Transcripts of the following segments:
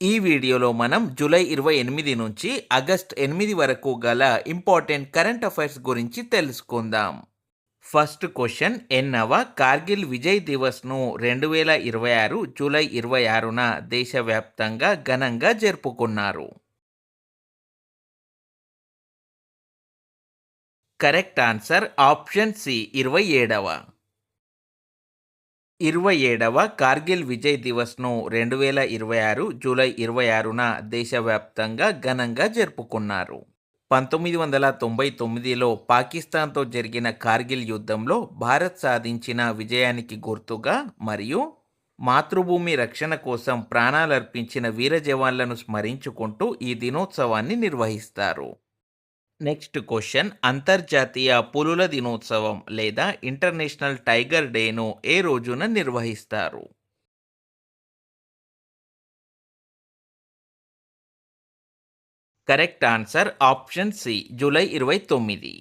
ఈ వీడియోలో మనం జూలై 28 నుంచి ఆగస్ట్ 8 వరకు గల ఇంపార్టెంట్ కరెంట్ అఫైర్స్ గురించి తెలుసుకుందాం. ఫస్ట్ క్వశ్చన్, ఎన్నవ కార్గిల్ విజయ్ దివస్ను 2026 జూలై 26న దేశవ్యాప్తంగా ఘనంగా జరుపుకున్నారు? కరెక్ట్ ఆన్సర్ ఆప్షన్ సి 27వ. 27వ కార్గిల్ విజయ్ దివస్ను 2026 జూలై 26న దేశవ్యాప్తంగా ఘనంగా జరుపుకున్నారు. 1999లో పాకిస్తాన్తో జరిగిన కార్గిల్ యుద్ధంలో భారత్ సాధించిన విజయానికి గుర్తుగా మరియు మాతృభూమి రక్షణ కోసం ప్రాణాలర్పించిన వీర జవాన్లను స్మరించుకుంటూ ఈ దినోత్సవాన్ని నిర్వహిస్తారు. నెక్స్ట్ క్వశ్చన్, అంతర్జాతీయ పులుల దినోత్సవం లేదా ఇంటర్నేషనల్ టైగర్ డేను ఏ రోజున నిర్వహిస్తారు? Correct answer option C July 29.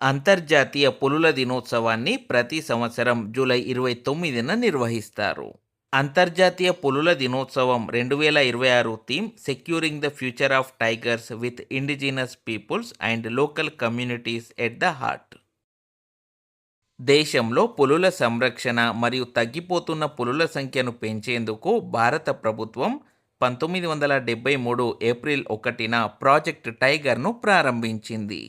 అంతర్జాతీయ పులుల దినోత్సవాన్ని ప్రతి సంవత్సరం జూలై 29న నిర్వహిస్తారు. అంతర్జాతీయ పులుల దినోత్సవం 2026 theme securing the future of tigers with indigenous peoples and local communities at the heart. దేశంలో పులుల సంరక్షణ మరియు తగ్గిపోతున్న పులుల సంఖ్యను పెంచేందుకు భారత ప్రభుత్వం 1973 ఏప్రిల్ 1న ప్రాజెక్ట్ టైగర్ను ప్రారంభించింది.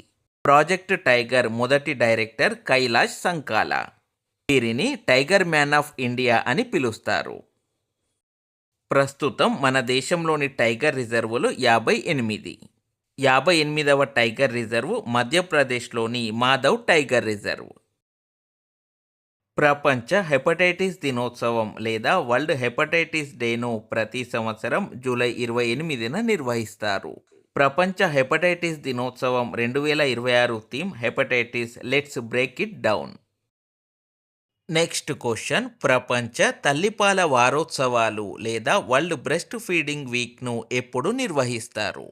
ప్రాజెక్ట్ టైగర్ మొదటి డైరెక్టర్ కైలాష్ సంకాలా. వీరిని టైగర్ మ్యాన్ ఆఫ్ ఇండియా అని పిలుస్తారు. ప్రస్తుతం మన దేశంలోని టైగర్ రిజర్వులు 58. 58వ టైగర్ రిజర్వ్ మధ్యప్రదేశ్లోని మాధవ్ టైగర్ రిజర్వ్. ప్రపంచ హెపటైటిస్ దినోత్సవం లేదా వరల్డ్ హెపటైటిస్ డేను ప్రతి సంవత్సరం జూలై 28న నిర్వహిస్తారు. ప్రపంచ హెపటైటిస్ దినోత్సవం 2026 theme hepatitis let's break it down. Next question, ప్రపంచ తల్లిపాల వారోత్సవాలు లేదా వరల్డ్ బ్రెస్ట్ ఫీడింగ్ వీక్ను ఎప్పుడు నిర్వహిస్తారు?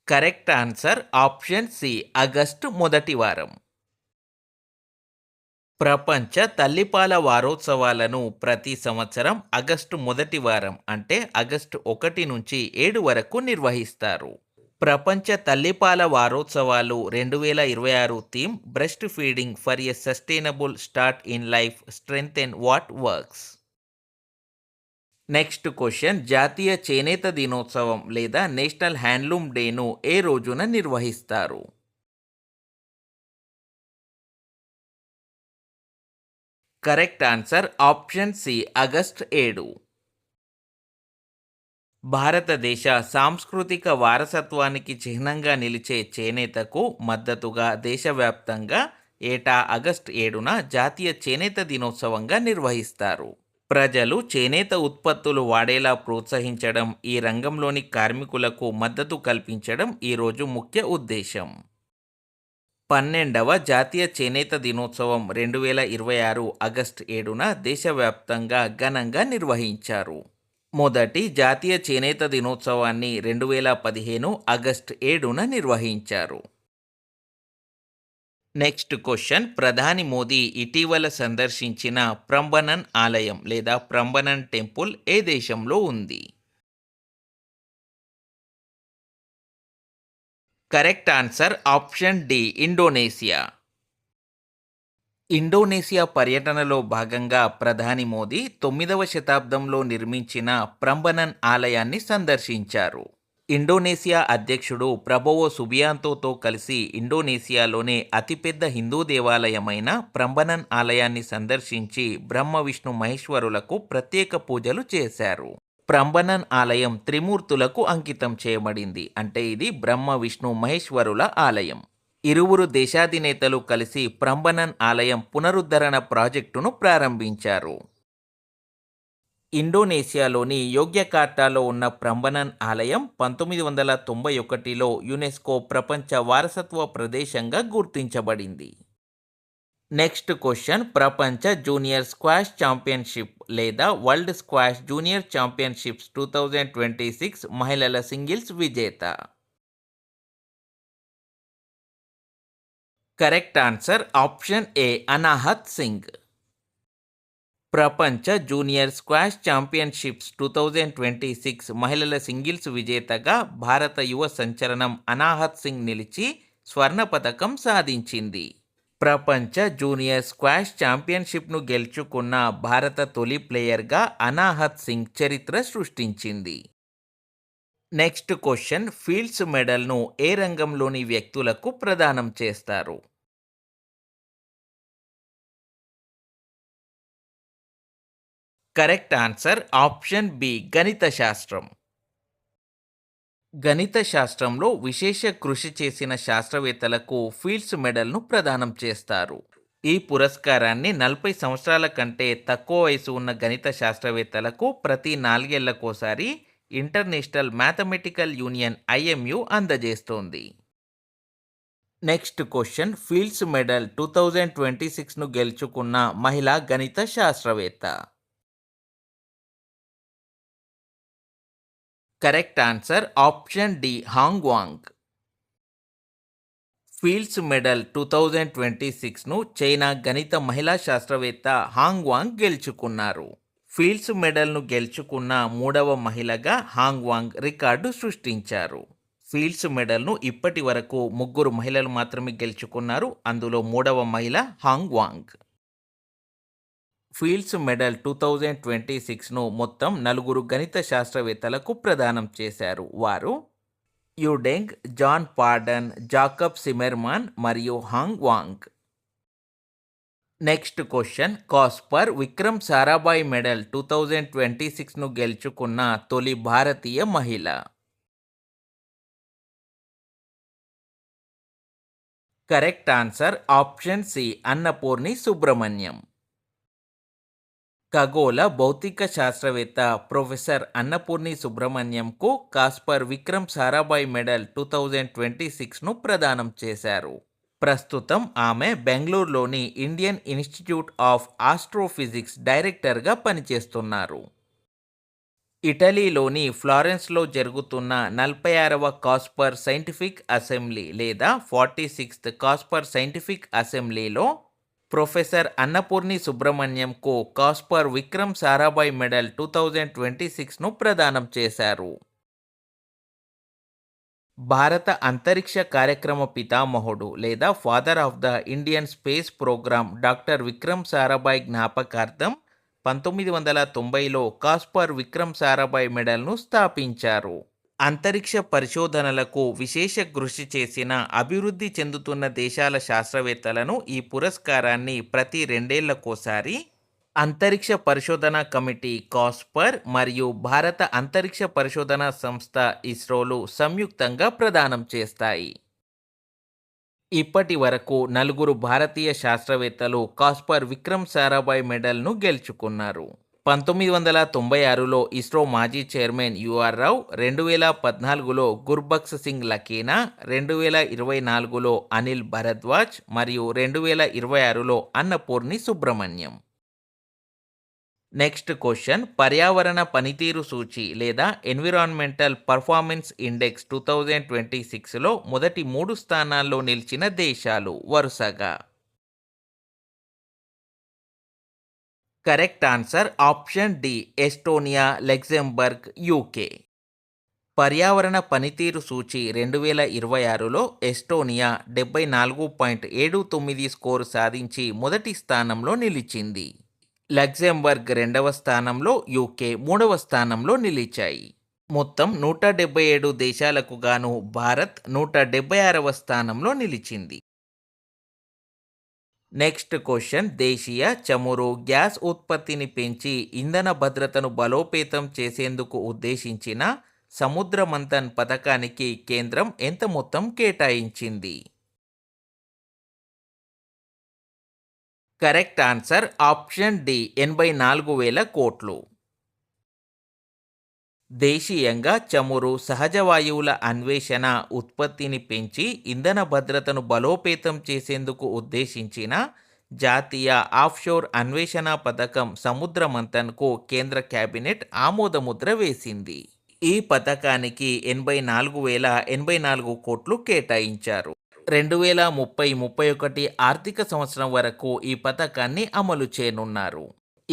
Correct answer option C August మొదటి వారం. ప్రపంచ తల్లిపాల వారోత్సవాలను ప్రతి సంవత్సరం ఆగస్టు మొదటి వారం అంటే ఆగస్టు 1 నుంచి 7 వరకు నిర్వహిస్తారు. ప్రపంచ తల్లిపాల వారోత్సవాలు 2026 theme breast feeding for a sustainable start in life strengthen what works. Next question, జాతీయ చేనేత దినోత్సవం లేదా నేషనల్ హ్యాండ్లూమ్ డేను ఏ రోజున నిర్వహిస్తారు? Correct answer option C August 7. భారతదేశ సాంస్కృతిక వారసత్వానికి చిహ్నంగా నిలిచే చేనేతకు మద్దతుగా దేశవ్యాప్తంగా ఏటా ఆగస్టు 7న జాతీయ చేనేత దినోత్సవంగా నిర్వహిస్తారు. ప్రజలు చేనేత ఉత్పత్తులు వాడేలా ప్రోత్సహించడం, ఈ రంగంలోని కార్మికులకు మద్దతు కల్పించడం ఈరోజు ముఖ్య ఉద్దేశం. 12వ జాతీయ చేనేత దినోత్సవం 2026 ఆగస్టు 7న దేశవ్యాప్తంగా ఘనంగా నిర్వహించారు. మొదటి జాతీయ చేనేత దినోత్సవాన్ని 2015 ఆగస్టు 7న నిర్వహించారు. నెక్స్ట్ క్వశ్చన్, ప్రధాని మోదీ ఇటీవల సందర్శించిన ప్రంబనన్ ఆలయం లేదా ప్రంబనన్ టెంపుల్ ఏ దేశంలో ఉంది? Correct answer option D Indonesia. Indonesia పర్యటనలో భాగంగా ప్రధాని మోదీ 9వ శతాబ్దంలో నిర్మించిన ప్రంబనన్ ఆలయాన్ని సందర్శించారు. ఇండోనేషియా అధ్యక్షుడు ప్రభోవో సుబియాంతోతో కలిసి ఇండోనేషియాలోనే అతిపెద్ద హిందూ దేవాలయమైన ప్రంబనన్ ఆలయాన్ని సందర్శించి బ్రహ్మ విష్ణు మహేశ్వరులకు ప్రత్యేక పూజలు చేశారు. ప్రంబనన్ ఆలయం త్రిమూర్తులకు అంకితం చేయబడింది. అంటే ఇది బ్రహ్మ విష్ణు మహేశ్వరుల ఆలయం. ఇరువురు దేశాధినేతలు కలిసి ప్రంబనన్ ఆలయం పునరుద్ధరణ ప్రాజెక్టును ప్రారంభించారు. ఇండోనేషియాలోని యోగ్యకార్టాలో ఉన్న ప్రంబనన్ ఆలయం 1991లో యునెస్కో ప్రపంచ వారసత్వ ప్రదేశంగా గుర్తించబడింది. నెక్స్ట్ క్వశ్చన్, ప్రపంచ జూనియర్ స్క్వాష్ ఛాంపియన్షిప్ లేదా వరల్డ్ స్క్వాష్ జూనియర్ ఛాంపియన్షిప్స్ 2026 మహిళల సింగిల్స్ విజేత? కరెక్ట్ ఆన్సర్ ఆప్షన్ ఏ అనాహత్ సింగ్. ప్రపంచ జూనియర్ స్క్వాష్ ఛాంపియన్షిప్స్ 2026 మహిళల సింగిల్స్ విజేతగా భారత యువ సంచలనం అనాహత్ సింగ్ నిలిచి స్వర్ణ పతకం సాధించింది. ప్రపంచ జూనియర్ స్క్వాష్ ఛాంపియన్షిప్ను గెలుచుకున్న భారత తొలి ప్లేయర్గా అనాహత్ సింగ్ చరిత్ర సృష్టించింది. నెక్స్ట్ క్వశ్చన్, ఫీల్డ్స్ మెడల్ను ఏ రంగంలోని వ్యక్తులకు ప్రదానం చేస్తారు? కరెక్ట్ ఆన్సర్ ఆప్షన్ బి, గణిత శాస్త్రం. గణిత శాస్త్రంలో విశేష కృషి చేసిన శాస్త్రవేత్తలకు ఫీల్డ్స్ మెడల్ను ప్రదానం చేస్తారు. ఈ పురస్కారాన్ని 40 సంవత్సరాల కంటే తక్కువ వయసు ఉన్న గణిత శాస్త్రవేత్తలకు ప్రతి 4 ఏళ్లకోసారి ఇంటర్నేషనల్ మ్యాథమెటికల్ యూనియన్ IMU అందజేస్తోంది. నెక్స్ట్ క్వశ్చన్, ఫీల్డ్స్ మెడల్ 2026ను గెలుచుకున్న మహిళా గణిత శాస్త్రవేత్త? Correct answer option D, Hong Wang. Fields Medal 2026ను చైనా గణిత మహిళా శాస్త్రవేత్త హాంగ్ వాంగ్ గెలుచుకున్నారు. ఫీల్డ్స్ మెడల్ను గెలుచుకున్న 3వ మహిళగా హాంగ్ వాంగ్ రికార్డు సృష్టించారు. ఫీల్డ్స్ మెడల్ను ఇప్పటి వరకు 3 మహిళలు మాత్రమే గెలుచుకున్నారు. అందులో 3వ మహిళ హాంగ్ వాంగ్. ఫీల్డ్స్ మెడల్ 2026ను మొత్తం 4 గణిత శాస్త్రవేత్తలకు ప్రదానం చేశారు. వారు Yu Deng, John Pardon, Jacob Tsimerman మరియు Hong Wang. Next question, COSPAR Vikram Sarabhai medal 2026ను గెలుచుకున్న తొలి భారతీయ మహిళ? Correct answer option C, Annapurni Subrahmanyam. ఖగోళ భౌతిక శాస్త్రవేత్త ప్రొఫెసర్ అన్నపూర్ణి సుబ్రహ్మణ్యంకు కాస్పర్ విక్రమ్ సారాభాయ్ మెడల్ 2026ను ప్రదానం చేశారు. ప్రస్తుతం ఆమె బెంగళూరులోని ఇండియన్ ఇన్స్టిట్యూట్ ఆఫ్ ఆస్ట్రోఫిజిక్స్ డైరెక్టర్గా పనిచేస్తున్నారు. ఇటలీలోని ఫ్లారెన్స్లో జరుగుతున్న 46వ కాస్పర్ సైంటిఫిక్ అసెంబ్లీ లేదా 46th కాస్పర్ సైంటిఫిక్ అసెంబ్లీలో ప్రొఫెసర్ అన్నపూర్ణి సుబ్రహ్మణ్యంకు కాస్పర్ విక్రమ్ సారాభాయ్ మెడల్ 2026ను ప్రదానం చేశారు. భారత అంతరిక్ష కార్యక్రమ పితామహుడు లేదా father of the Indian space programme doctor Vikram Sarabhai జ్ఞాపకార్థం 1990లో కాస్పర్ విక్రమ్ సారాభాయ్ మెడల్ను స్థాపించారు. అంతరిక్ష పరిశోధనలకు విశేష కృషి చేసిన అభివృద్ధి చెందుతున్న దేశాల శాస్త్రవేత్తలను ఈ పురస్కారాన్ని ప్రతి 2 ఏళ్లకోసారి అంతరిక్ష పరిశోధన కమిటీ కాస్పర్ మరియు భారత అంతరిక్ష పరిశోధన సంస్థ ఇస్రోలు సంయుక్తంగా ప్రదానం చేస్తాయి. ఇప్పటి వరకు 4 భారతీయ శాస్త్రవేత్తలు కాస్పర్ విక్రమ్ సారాభాయ్ మెడల్ను గెలుచుకున్నారు. 1996లో ఇస్రో మాజీ చైర్మన్ UR రావు, 2014లో గుర్బఖ్ష్ సింగ్ లకీనా, 2024లో అనిల్ భరద్వాజ్ మరియు 2026లో అన్నపూర్ణి సుబ్రహ్మణ్యం. నెక్స్ట్ క్వశ్చన్, పర్యావరణ పనితీరు సూచి లేదా ఎన్విరాన్మెంటల్ పర్ఫార్మెన్స్ ఇండెక్స్ 2026లో మొదటి 3 స్థానాల్లో నిలిచిన దేశాలు వరుసగా? Correct answer option D, Estonia, Luxembourg, UK. పర్యావరణ పనితీరు సూచి 2026లో ఎస్టోనియా 74.79 స్కోరు సాధించి మొదటి స్థానంలో నిలిచింది. లగ్జెంబర్గ్ 2వ స్థానంలో, UK 3వ స్థానంలో నిలిచాయి. మొత్తం 177 దేశాలకు గాను భారత్ 176వ స్థానంలో నిలిచింది. నెక్స్ట్ క్వశ్చన్, దేశీయ చమురు గ్యాస్ ఉత్పత్తిని పెంచి ఇంధన భద్రతను బలోపేతం చేసేందుకు ఉద్దేశించిన సముద్ర మంథన్ పథకానికి కేంద్రం ఎంత మొత్తం కేటాయించింది? కరెక్ట్ ఆన్సర్ ఆప్షన్ డి, 84,000 కోట్లు. దేశీయంగా చమురు, సహజ వాయువుల అన్వేషణ, ఉత్పత్తిని పెంచి ఇంధన భద్రతను బలోపేతం చేసేందుకు ఉద్దేశించిన జాతీయ ఆఫ్షోర్ అన్వేషణ పథకం సముద్ర మంథన్కు కేంద్ర కేబినెట్ ఆమోదముద్ర వేసింది. ఈ పథకానికి 84,084 కోట్లు కేటాయించారు. 2030-31 ఆర్థిక సంవత్సరం వరకు ఈ పథకాన్ని అమలు చేయనున్నారు.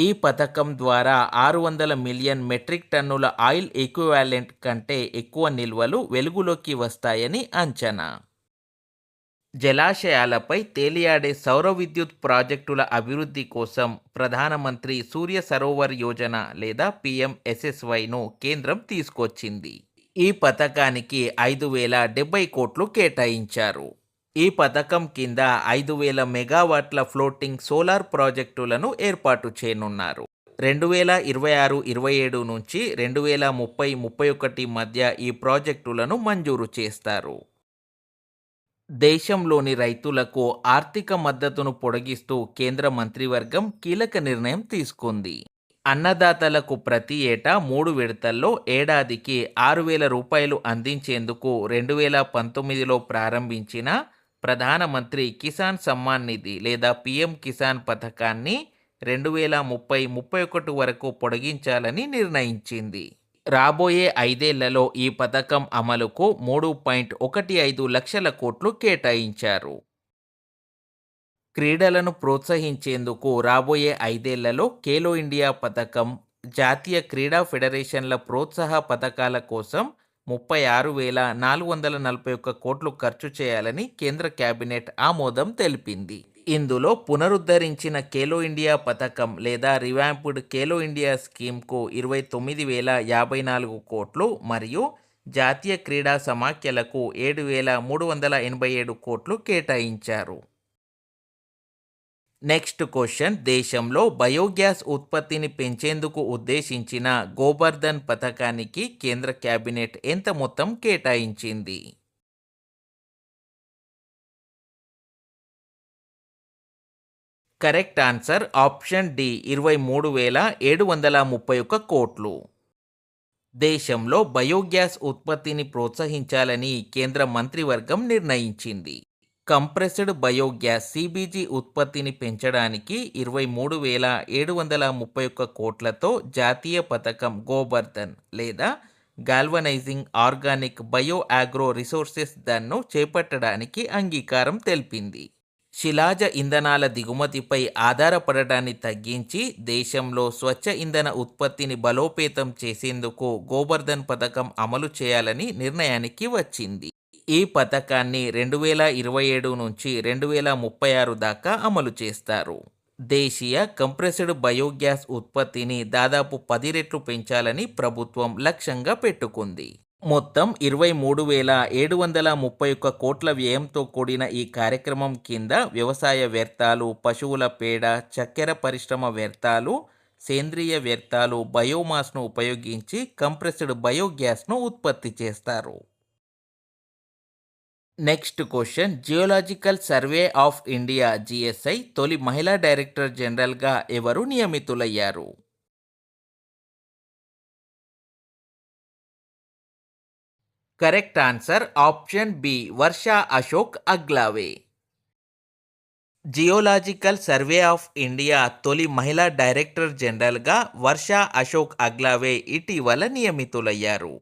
ఈ పథకం ద్వారా 600 మిలియన్ మెట్రిక్ టన్నుల ఆయిల్ ఈక్వివాలెంట్ కంటే ఎక్కువ నిల్వలు వెలుగులోకి వస్తాయని అంచనా. జలాశయాలపై తేలియాడే సౌర విద్యుత్ ప్రాజెక్టుల అభివృద్ధి కోసం ప్రధానమంత్రి సూర్య సరోవర్ యోజన లేదా పిఎంఎస్ఎస్వైను కేంద్రం తీసుకొచ్చింది. ఈ పథకానికి 5,070 కోట్లు కేటాయించారు. ఈ పథకం కింద 5,000 మెగావాట్ల ఫ్లోటింగ్ సోలార్ ప్రాజెక్టులను ఏర్పాటు చేయనున్నారు. 2026-27 నుంచి 2030-31 మధ్య ఈ ప్రాజెక్టులను మంజూరు చేస్తారు. దేశంలోని రైతులకు ఆర్థిక మద్దతును పొడిగిస్తూ కేంద్ర మంత్రివర్గం కీలక నిర్ణయం తీసుకుంది. అన్నదాతలకు ప్రతి ఏటా 3 విడతల్లో ఏడాదికి 6,000 రూపాయలు అందించేందుకు 2019లో ప్రారంభించిన ప్రధానమంత్రి కిసాన్ సమ్మాన్ నిధి లేదా పిఎం కిసాన్ పథకాన్ని 2030-31 వరకు పొడిగించాలని నిర్ణయించింది. రాబోయే 5 ఏళ్లలో ఈ పథకం అమలుకు 3.15 లక్షల కోట్లు కేటాయించారు. క్రీడలను ప్రోత్సహించేందుకు రాబోయే 5 ఏళ్లలో ఖేలో ఇండియా పథకం, జాతీయ క్రీడా ఫెడరేషన్ల ప్రోత్సాహ పథకాల కోసం 36,441 కోట్లు ఖర్చు చేయాలని కేంద్ర కేబినెట్ ఆమోదం తెలిపింది. ఇందులో పునరుద్ధరించిన ఖేలో ఇండియా పథకం లేదా రివాంప్డ్ ఖేలో ఇండియా స్కీమ్కు 29,054 కోట్లు మరియు జాతీయ క్రీడా సమాఖ్యలకు 7,387 కోట్లు కేటాయించారు. నెక్స్ట్ క్వశ్చన్, దేశంలో బయోగ్యాస్ ఉత్పత్తిని పెంచేందుకు ఉద్దేశించిన గోబర్ధన్ పథకానికి కేంద్ర కేబినెట్ ఎంత మొత్తం కేటాయించింది? కరెక్ట్ ఆన్సర్ ఆప్షన్ డి 23,731 కోట్లు. దేశంలో బయోగ్యాస్ ఉత్పత్తిని ప్రోత్సహించాలని కేంద్ర మంత్రివర్గం నిర్ణయించింది. కంప్రెస్డ్ బయోగ్యాస్ సిబిజి ఉత్పత్తిని పెంచడానికి 23,731 కోట్లతో జాతీయ పథకం గోబర్ధన్ లేదా galvanising organic bio agro resources ను చేపట్టడానికి అంగీకారం తెలిపింది. శిలాజ ఇంధనాల దిగుమతిపై ఆధారపడటాన్ని తగ్గించి దేశంలో స్వచ్ఛ ఇంధన ఉత్పత్తిని బలోపేతం చేసేందుకు గోబర్ధన్ పథకం అమలు చేయాలని నిర్ణయానికి వచ్చింది. ఈ పథకాన్ని 2027 నుంచి 2036 దాకా అమలు చేస్తారు. దేశీయ కంప్రెస్డ్ బయోగ్యాస్ ఉత్పత్తిని దాదాపు 10 రెట్లు పెంచాలని ప్రభుత్వం లక్ష్యంగా పెట్టుకుంది. మొత్తం 23,731 కోట్ల వ్యయంతో కూడిన ఈ కార్యక్రమం కింద వ్యవసాయ వ్యర్థాలు, పశువుల పేడ, చక్కెర పరిశ్రమ వ్యర్థాలు, సేంద్రియ వ్యర్థాలు, బయోమాస్ను ఉపయోగించి కంప్రెస్డ్ బయోగ్యాస్ను ఉత్పత్తి చేస్తారు. Next question, geological survey of India GSI తొలి మహిళా డైరెక్టర్ జనరల్గా ఎవరు నియమితులయ్యారు? Correct answer option B Varsha Ashok Aglave. Geological survey of India తొలి మహిళా డైరెక్టర్ జనరల్గా వర్షా అశోక్ అగ్లావే ఇటీవల నియమితులయ్యారు.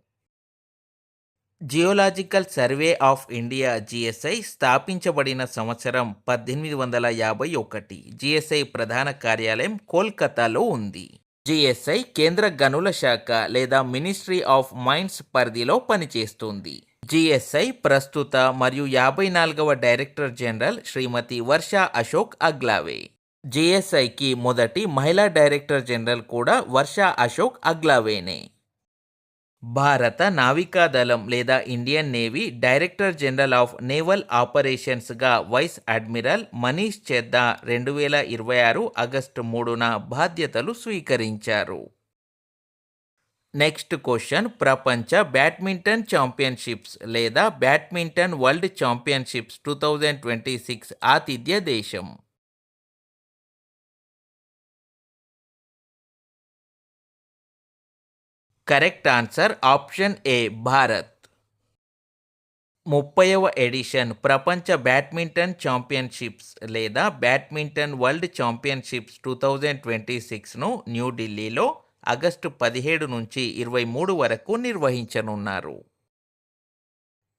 Geological survey of India GSI స్థాపించబడిన సంవత్సరం 1851. జిఎస్ఐ ప్రధాన కార్యాలయం కోల్కతాలో ఉంది. జిఎస్ఐ కేంద్ర గనుల శాఖ లేదా మినిస్ట్రీ ఆఫ్ మైన్స్ పరిధిలో పనిచేస్తుంది. జిఎస్ఐ ప్రస్తుత మరియు 54వ డైరెక్టర్ జనరల్ శ్రీమతి వర్షా అశోక్ అగ్లావే. జిఎస్ఐకి మొదటి మహిళా డైరెక్టర్ జనరల్ కూడా వర్షా అశోక్ అగ్లావేనే. భారత నావికాదళం లేదా Indian Navy director general of naval ఆపరేషన్స్గా vice admiral Manish Chadha 2026 August 3న బాధ్యతలు స్వీకరించారు. నెక్స్ట్ క్వశ్చన్, ప్రపంచ బ్యాడ్మింటన్ ఛాంపియన్షిప్స్ లేదా బ్యాడ్మింటన్ వరల్డ్ ఛాంపియన్షిప్స్ 2026 ఆతిథ్య దేశం? Correct answer option A Bharat. 30వ ఎడిషన్ ప్రపంచ బ్యాడ్మింటన్ ఛాంపియన్షిప్స్ లేదా బ్యాడ్మింటన్ వరల్డ్ ఛాంపియన్షిప్స్ 2026ను న్యూఢిల్లీలో ఆగస్టు 17 నుంచి 23 వరకు నిర్వహించనున్నారు.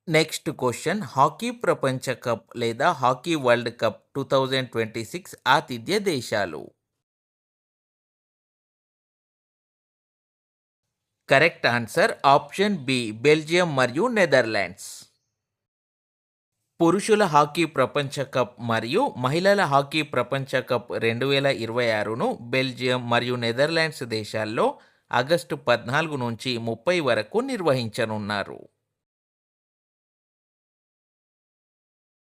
నెక్స్ట్ క్వశ్చన్, హాకీ ప్రపంచ కప్ లేదా హాకీ వరల్డ్ కప్ 2026 ఆతిథ్య దేశాలు? Correct answer option B Belgium మరియు నెదర్లాండ్స్. పురుషుల హాకీ ప్రపంచ కప్ మరియు మహిళల హాకీ ప్రపంచ కప్ 2026ను బెల్జియం మరియు నెదర్లాండ్స్ దేశాల్లో ఆగస్టు 14 నుంచి 30 వరకు నిర్వహించనున్నారు.